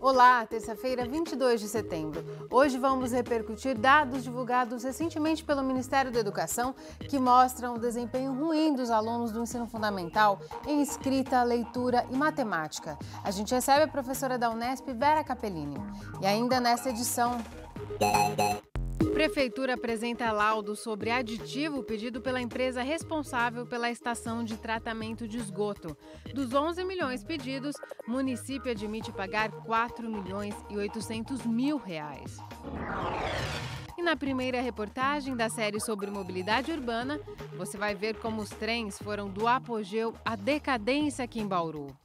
Olá, terça-feira, 22 de setembro. Hoje vamos repercutir dados divulgados recentemente pelo Ministério da Educação que mostram o desempenho ruim dos alunos do ensino fundamental em escrita, leitura e matemática. A gente recebe a professora da Unesp, Vera Capellini. E ainda nesta edição... Prefeitura apresenta laudo sobre aditivo pedido pela empresa responsável pela estação de tratamento de esgoto. Dos 11 milhões pedidos, o município admite pagar R$ 4.800.000. E na primeira reportagem da série sobre mobilidade urbana, você vai ver como os trens foram do apogeu à decadência aqui em Bauru.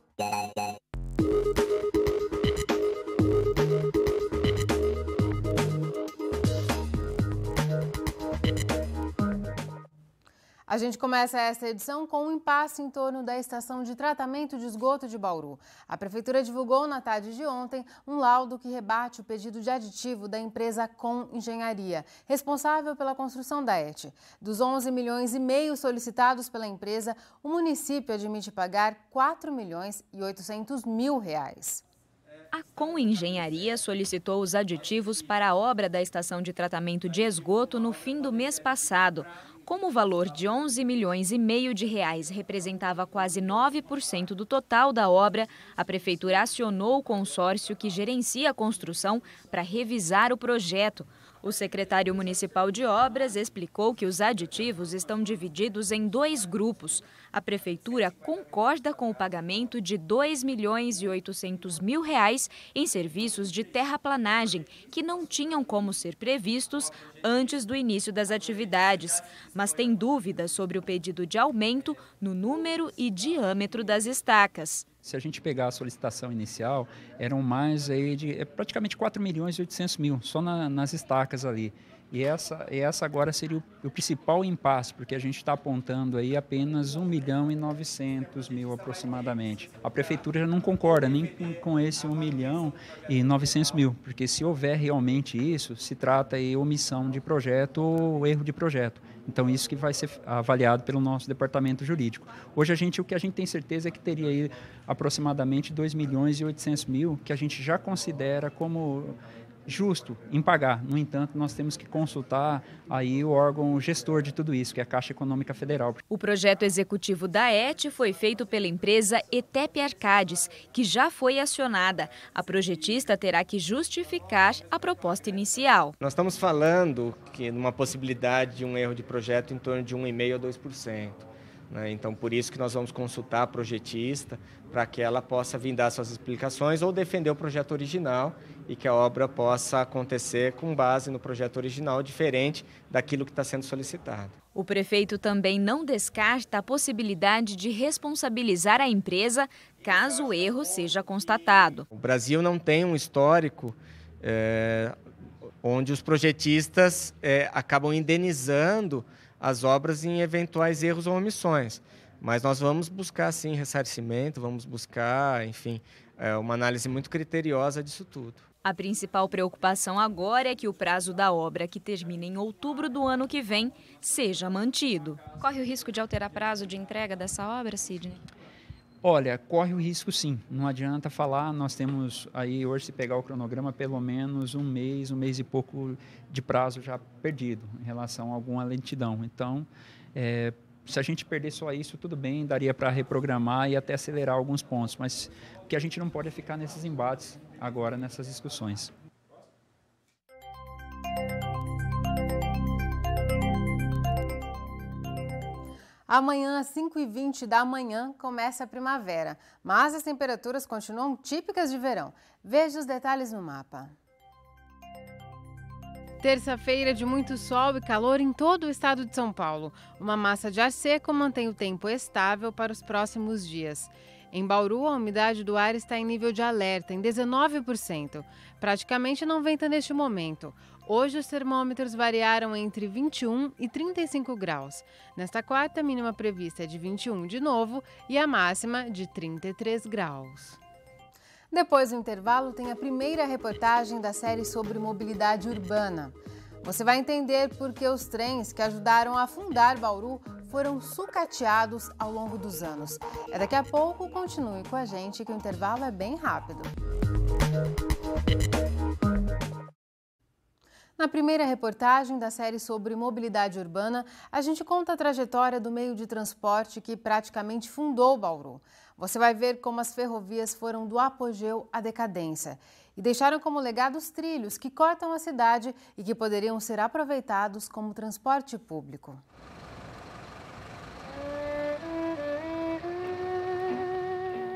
A gente começa esta edição com um impasse em torno da estação de tratamento de esgoto de Bauru. A Prefeitura divulgou na tarde de ontem um laudo que rebate o pedido de aditivo da empresa Com Engenharia, responsável pela construção da ET. Dos 11,5 milhões solicitados pela empresa, o município admite pagar R$ 4.800.000. A Com Engenharia solicitou os aditivos para a obra da estação de tratamento de esgoto no fim do mês passado. Como o valor de 11,5 milhões de reais representava quase 9% do total da obra, a Prefeitura acionou o consórcio que gerencia a construção para revisar o projeto. O secretário municipal de obras explicou que os aditivos estão divididos em 2 grupos. A Prefeitura concorda com o pagamento de R$ 2.800.000 em serviços de terraplanagem, que não tinham como ser previstos antes do início das atividades, mas tem dúvidas sobre o pedido de aumento no número e diâmetro das estacas. Se a gente pegar a solicitação inicial, eram mais aí de praticamente R$ 4.800.000, só nas estacas ali. E essa agora seria o principal impasse, porque a gente está apontando aí apenas R$ 1.900.000 aproximadamente. A Prefeitura já não concorda nem com esse R$ 1.900.000, porque se houver realmente isso, se trata aí omissão de projeto ou erro de projeto. Então isso que vai ser avaliado pelo nosso departamento jurídico. Hoje o que a gente tem certeza é que teria aí aproximadamente R$ 2.800.000, que a gente já considera como justo em pagar. No entanto, nós temos que consultar aí o órgão gestor de tudo isso, que é a Caixa Econômica Federal. O projeto executivo da ET foi feito pela empresa ETEP Arcades, que já foi acionada. A projetista terá que justificar a proposta inicial. Nós estamos falando que numa possibilidade de um erro de projeto em torno de 1,5% a 2%. Então, por isso que nós vamos consultar a projetista para que ela possa vir dar suas explicações ou defender o projeto original e que a obra possa acontecer com base no projeto original, diferente daquilo que está sendo solicitado. O prefeito também não descarta a possibilidade de responsabilizar a empresa caso o erro seja constatado. O Brasil não tem um histórico onde os projetistas acabam indenizando as obras em eventuais erros ou omissões. Mas nós vamos buscar, sim, ressarcimento, vamos buscar, enfim, uma análise muito criteriosa disso tudo. A principal preocupação agora é que o prazo da obra, que termina em outubro do ano que vem, seja mantido. Corre o risco de alterar prazo de entrega dessa obra, Sidney? Olha, corre o risco sim, não adianta falar, nós temos aí hoje, se pegar o cronograma, pelo menos um mês e pouco de prazo já perdido em relação a alguma lentidão. Então, se a gente perder só isso, tudo bem, daria para reprogramar e até acelerar alguns pontos, mas o que a gente não pode é ficar nesses embates agora, nessas discussões. Amanhã, às 5h20 da manhã, começa a primavera, mas as temperaturas continuam típicas de verão. Veja os detalhes no mapa. Terça-feira de muito sol e calor em todo o estado de São Paulo. Uma massa de ar seco mantém o tempo estável para os próximos dias. Em Bauru, a umidade do ar está em nível de alerta, em 19%. Praticamente não venta neste momento. Hoje, os termômetros variaram entre 21 e 35 graus. Nesta quarta, a mínima prevista é de 21 de novo e a máxima de 33 graus. Depois do intervalo, tem a primeira reportagem da série sobre mobilidade urbana. Você vai entender por que os trens que ajudaram a fundar Bauru foram sucateados ao longo dos anos. Daqui a pouco, continue com a gente que o intervalo é bem rápido. Na primeira reportagem da série sobre mobilidade urbana, a gente conta a trajetória do meio de transporte que praticamente fundou Bauru. Você vai ver como as ferrovias foram do apogeu à decadência e deixaram como legado os trilhos que cortam a cidade e que poderiam ser aproveitados como transporte público.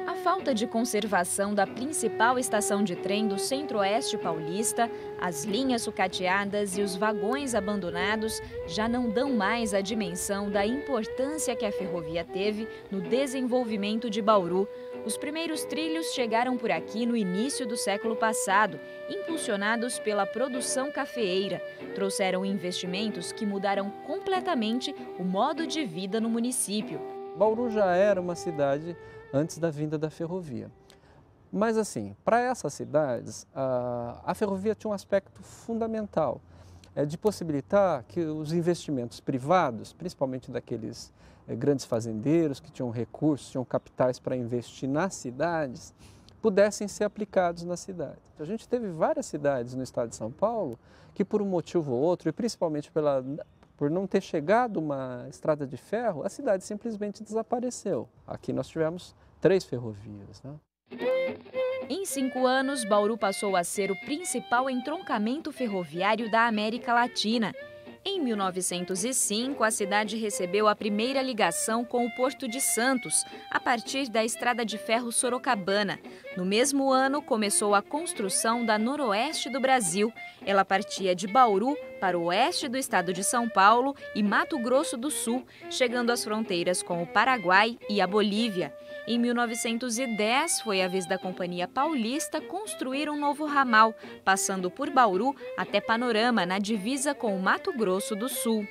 A falta de conservação da principal estação de trem do Centro-Oeste paulista, as linhas sucateadas e os vagões abandonados já não dão mais a dimensão da importância que a ferrovia teve no desenvolvimento de Bauru. Os primeiros trilhos chegaram por aqui no início do século passado, impulsionados pela produção cafeeira. Trouxeram investimentos que mudaram completamente o modo de vida no município. Bauru já era uma cidade antes da vinda da ferrovia. Mas assim, para essas cidades, a ferrovia tinha um aspecto fundamental, de possibilitar que os investimentos privados, principalmente daqueles grandes fazendeiros que tinham recursos, tinham capitais para investir nas cidades, pudessem ser aplicados na cidade. A gente teve várias cidades no estado de São Paulo que por um motivo ou outro, e principalmente por não ter chegado uma estrada de ferro, a cidade simplesmente desapareceu. Aqui nós tivemos 3 ferrovias, né? Em 5 anos, Bauru passou a ser o principal entroncamento ferroviário da América Latina. Em 1905, a cidade recebeu a primeira ligação com o Porto de Santos, a partir da estrada de ferro Sorocabana. No mesmo ano, começou a construção da Noroeste do Brasil. Ela partia de Bauru para o oeste do estado de São Paulo e Mato Grosso do Sul, chegando às fronteiras com o Paraguai e a Bolívia. Em 1910, foi a vez da Companhia Paulista construir um novo ramal, passando por Bauru até Panorama, na divisa com o Mato Grosso do Sul.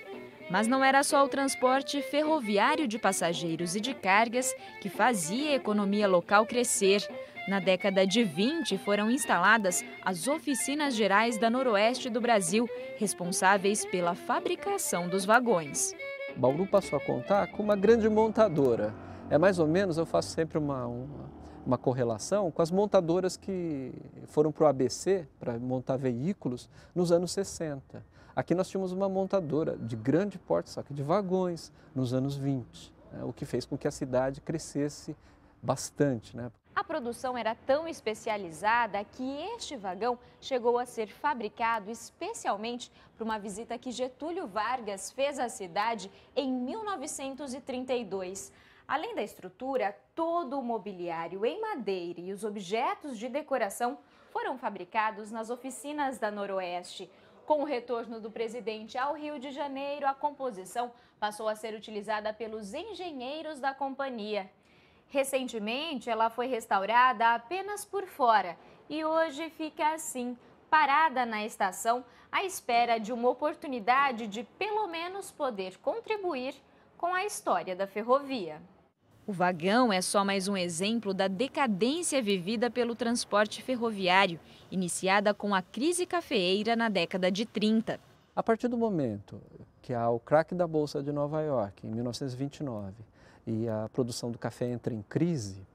Mas não era só o transporte ferroviário de passageiros e de cargas que fazia a economia local crescer. Na década de 20, foram instaladas as Oficinas Gerais da Noroeste do Brasil, responsáveis pela fabricação dos vagões. Bauru passou a contar com uma grande montadora. É mais ou menos, eu faço sempre uma correlação com as montadoras que foram para o ABC, para montar veículos, nos anos 60. Aqui nós tínhamos uma montadora de grande porte, só que de vagões, nos anos 20, né, o que fez com que a cidade crescesse bastante, né? A produção era tão especializada que este vagão chegou a ser fabricado especialmente para uma visita que Getúlio Vargas fez à cidade em 1932. Além da estrutura, todo o mobiliário em madeira e os objetos de decoração foram fabricados nas oficinas da Noroeste. Com o retorno do presidente ao Rio de Janeiro, a composição passou a ser utilizada pelos engenheiros da companhia. Recentemente, ela foi restaurada apenas por fora e hoje fica assim, parada na estação, à espera de uma oportunidade de pelo menos poder contribuir com a história da ferrovia. O vagão é só mais um exemplo da decadência vivida pelo transporte ferroviário, iniciada com a crise cafeeira na década de 30. A partir do momento que há o craque da Bolsa de Nova York, em 1929, e a produção do café entra em crise,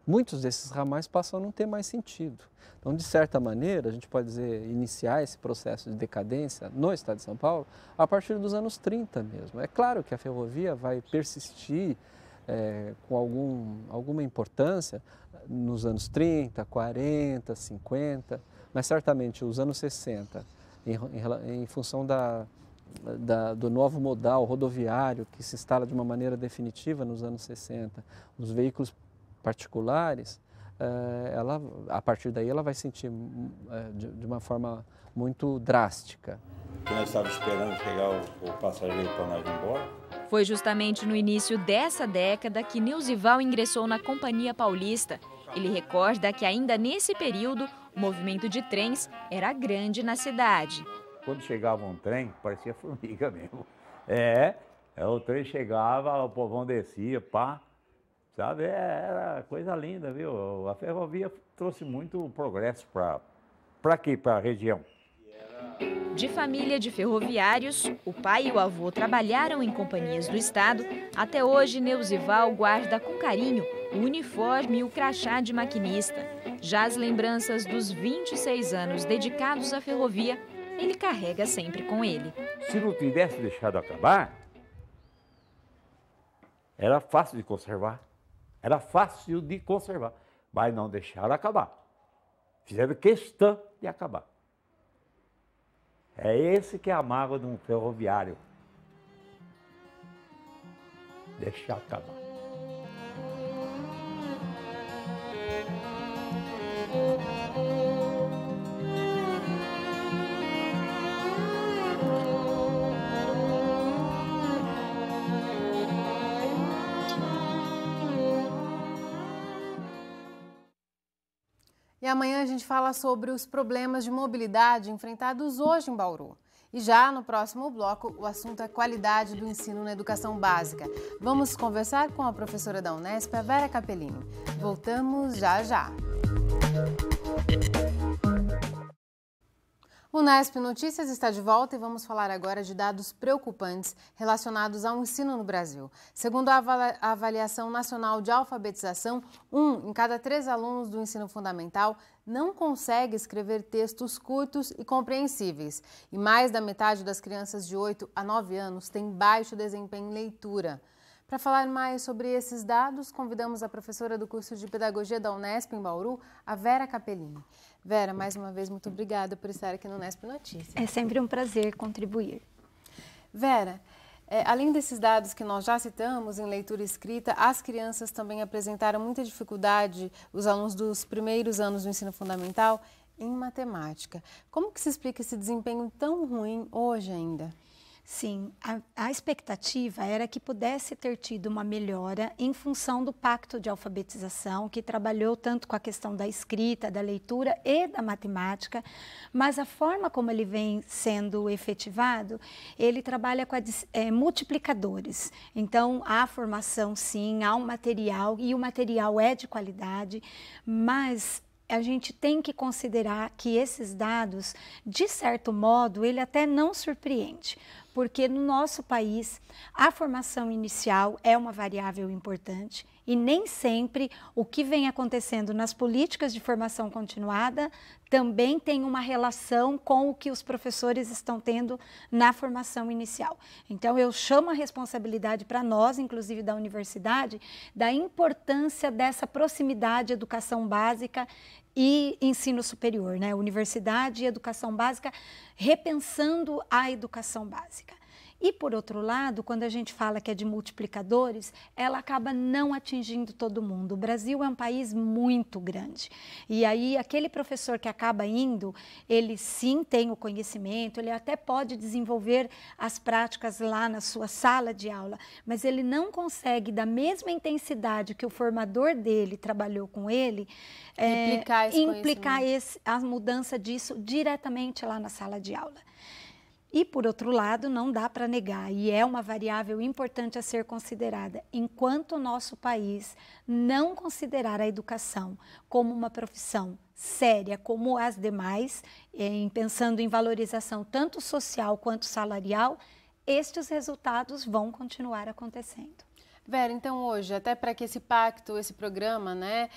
muitos desses ramais passam a não ter mais sentido. Então, de certa maneira, a gente pode dizer, iniciar esse processo de decadência no estado de São Paulo a partir dos anos 30 mesmo. É claro que a ferrovia vai persistir com alguma importância nos anos 30, 40, 50, mas certamente os anos 60, em função do novo modal rodoviário que se instala de uma maneira definitiva nos anos 60, os veículos particulares, a partir daí ela vai sentir de uma forma muito drástica. Nós estávamos esperando chegar o passageiro para nós ir embora. Foi justamente no início dessa década que Neusival ingressou na Companhia Paulista. Ele recorda que ainda nesse período o movimento de trens era grande na cidade. Quando chegava um trem, parecia formiga mesmo. O trem chegava, o povão descia, pá. Sabe, era coisa linda, viu? A ferrovia trouxe muito progresso para aqui, para a região. De família de ferroviários, o pai e o avô trabalharam em companhias do Estado. Até hoje, Neusival guarda com carinho o uniforme e o crachá de maquinista. Já as lembranças dos 26 anos dedicados à ferrovia, ele carrega sempre com ele. Se não tivesse deixado acabar, era fácil de conservar. Era fácil de conservar, mas não deixaram acabar. Fizeram questão de acabar. É esse que é a mágoa de um ferroviário. Deixar acabar. E amanhã a gente fala sobre os problemas de mobilidade enfrentados hoje em Bauru. E já no próximo bloco, o assunto é qualidade do ensino na educação básica. Vamos conversar com a professora da Unesp, a Vera Capellini. Voltamos já já. O Unesp Notícias está de volta e vamos falar agora de dados preocupantes relacionados ao ensino no Brasil. Segundo a Avaliação Nacional de Alfabetização, 1 em cada 3 alunos do ensino fundamental não consegue escrever textos curtos e compreensíveis. E mais da metade das crianças de 8 a 9 anos tem baixo desempenho em leitura. Para falar mais sobre esses dados, convidamos a professora do curso de Pedagogia da Unesp em Bauru, a Vera Capellini. Vera, mais uma vez, muito obrigada por estar aqui no Unesp Notícias. É sempre um prazer contribuir. Vera, além desses dados que nós já citamos em leitura e escrita, as crianças também apresentaram muita dificuldade, os alunos dos primeiros anos do ensino fundamental, em matemática. Como que se explica esse desempenho tão ruim hoje ainda? Sim, a expectativa era que pudesse ter tido uma melhora em função do Pacto de Alfabetização, que trabalhou tanto com a questão da escrita, da leitura e da matemática, mas a forma como ele vem sendo efetivado, ele trabalha com multiplicadores. Então, há formação sim, há um material e o material é de qualidade, mas a gente tem que considerar que esses dados, de certo modo, ele até não surpreende, porque no nosso país a formação inicial é uma variável importante e nem sempre o que vem acontecendo nas políticas de formação continuada também tem uma relação com o que os professores estão tendo na formação inicial. Então, eu chamo a responsabilidade para nós, inclusive da universidade, da importância dessa proximidade educação básica e ensino superior, né? Universidade e educação básica, repensando a educação básica. E, por outro lado, quando a gente fala que é de multiplicadores, ela acaba não atingindo todo mundo. O Brasil é um país muito grande. E aí, aquele professor que acaba indo, ele sim tem o conhecimento, ele até pode desenvolver as práticas lá na sua sala de aula, mas ele não consegue, da mesma intensidade que o formador dele trabalhou com ele, implicar a mudança disso diretamente lá na sala de aula. E, por outro lado, não dá para negar, e é uma variável importante a ser considerada, enquanto o nosso país não considerar a educação como uma profissão séria, como as demais, pensando em valorização tanto social quanto salarial, estes resultados vão continuar acontecendo. Vera, então hoje, até para que esse pacto, esse programa, né,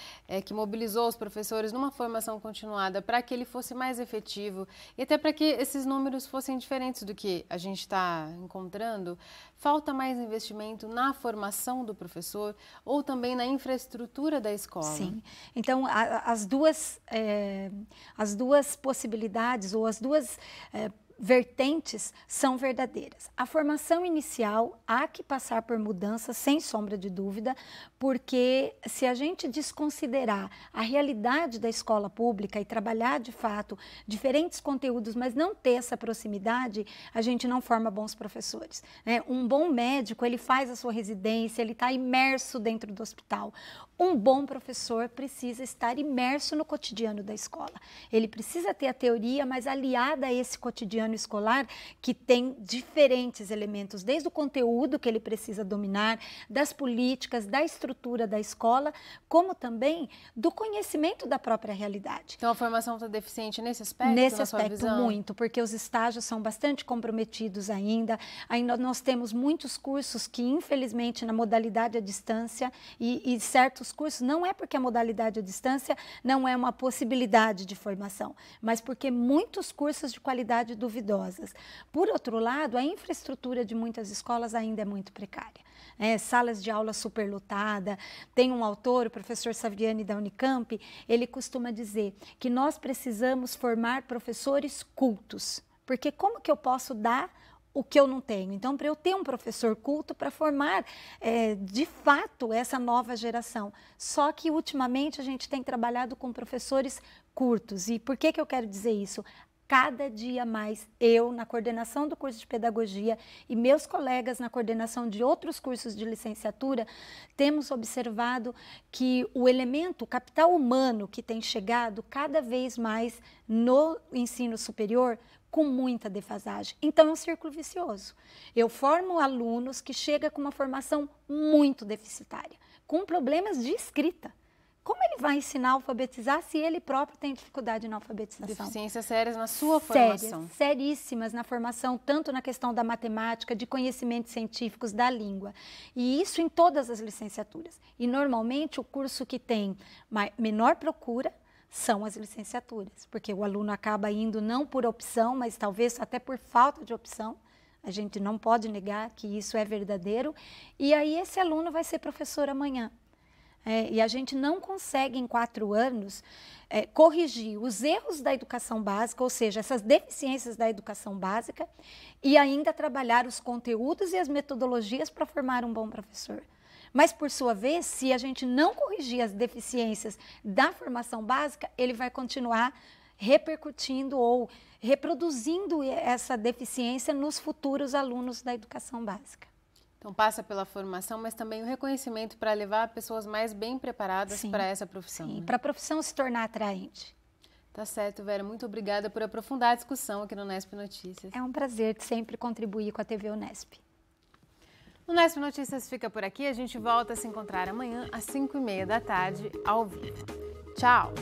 que mobilizou os professores numa formação continuada, para que ele fosse mais efetivo e até para que esses números fossem diferentes do que a gente está encontrando, falta mais investimento na formação do professor ou também na infraestrutura da escola? Sim, então as duas possibilidades ou as duas vertentes são verdadeiras. A formação inicial há que passar por mudanças, sem sombra de dúvida, porque se a gente desconsiderar a realidade da escola pública e trabalhar de fato diferentes conteúdos, mas não ter essa proximidade, a gente não forma bons professores, né? Um bom médico, ele faz a sua residência, ele está imerso dentro do hospital. Um bom professor precisa estar imerso no cotidiano da escola. Ele precisa ter a teoria, mas aliada a esse cotidiano ano escolar que tem diferentes elementos, desde o conteúdo que ele precisa dominar, das políticas, da estrutura da escola, como também do conhecimento da própria realidade. Então a formação está deficiente nesse aspecto? Nesse na sua aspecto, visão? muito, porque os estágios são bastante comprometidos ainda. Ainda nós temos muitos cursos que, infelizmente, na modalidade à distância, e certos cursos, não é porque a modalidade à distância não é uma possibilidade de formação, mas porque muitos cursos de qualidade duvidosas. Por outro lado, a infraestrutura de muitas escolas ainda é muito precária. Salas de aula superlotada. Tem um autor, o professor Saviani da Unicamp, ele costuma dizer que nós precisamos formar professores cultos, porque como que eu posso dar o que eu não tenho? Então, para eu ter um professor culto, para formar, de fato, essa nova geração. Só que, ultimamente, a gente tem trabalhado com professores curtos. E por que eu quero dizer isso? Cada dia mais, eu, na coordenação do curso de pedagogia, e meus colegas na coordenação de outros cursos de licenciatura, temos observado que o elemento, o capital humano que tem chegado cada vez mais no ensino superior, com muita defasagem. Então, é um círculo vicioso. Eu formo alunos que chegam com uma formação muito deficitária, com problemas de escrita. Como ele vai ensinar a alfabetizar se ele próprio tem dificuldade na alfabetização? Deficiências sérias na sua formação. Seríssimas na formação, tanto na questão da matemática, de conhecimentos científicos, da língua. E isso em todas as licenciaturas. E, normalmente, o curso que tem menor procura são as licenciaturas, porque o aluno acaba indo não por opção, mas talvez até por falta de opção. A gente não pode negar que isso é verdadeiro. E aí esse aluno vai ser professor amanhã. E a gente não consegue, em 4 anos, corrigir os erros da educação básica, ou seja, essas deficiências da educação básica, e ainda trabalhar os conteúdos e as metodologias para formar um bom professor. Mas, por sua vez, se a gente não corrigir as deficiências da formação básica, ele vai continuar repercutindo ou reproduzindo essa deficiência nos futuros alunos da educação básica. Então, passa pela formação, mas também o reconhecimento para levar pessoas mais bem preparadas para essa profissão. Sim, né? para a profissão se tornar atraente. Tá certo, Vera. Muito obrigada por aprofundar a discussão aqui no Unesp Notícias. É um prazer sempre contribuir com a TV Unesp. O Unesp Notícias fica por aqui. A gente volta a se encontrar amanhã às 5h30 da tarde, ao vivo. Tchau!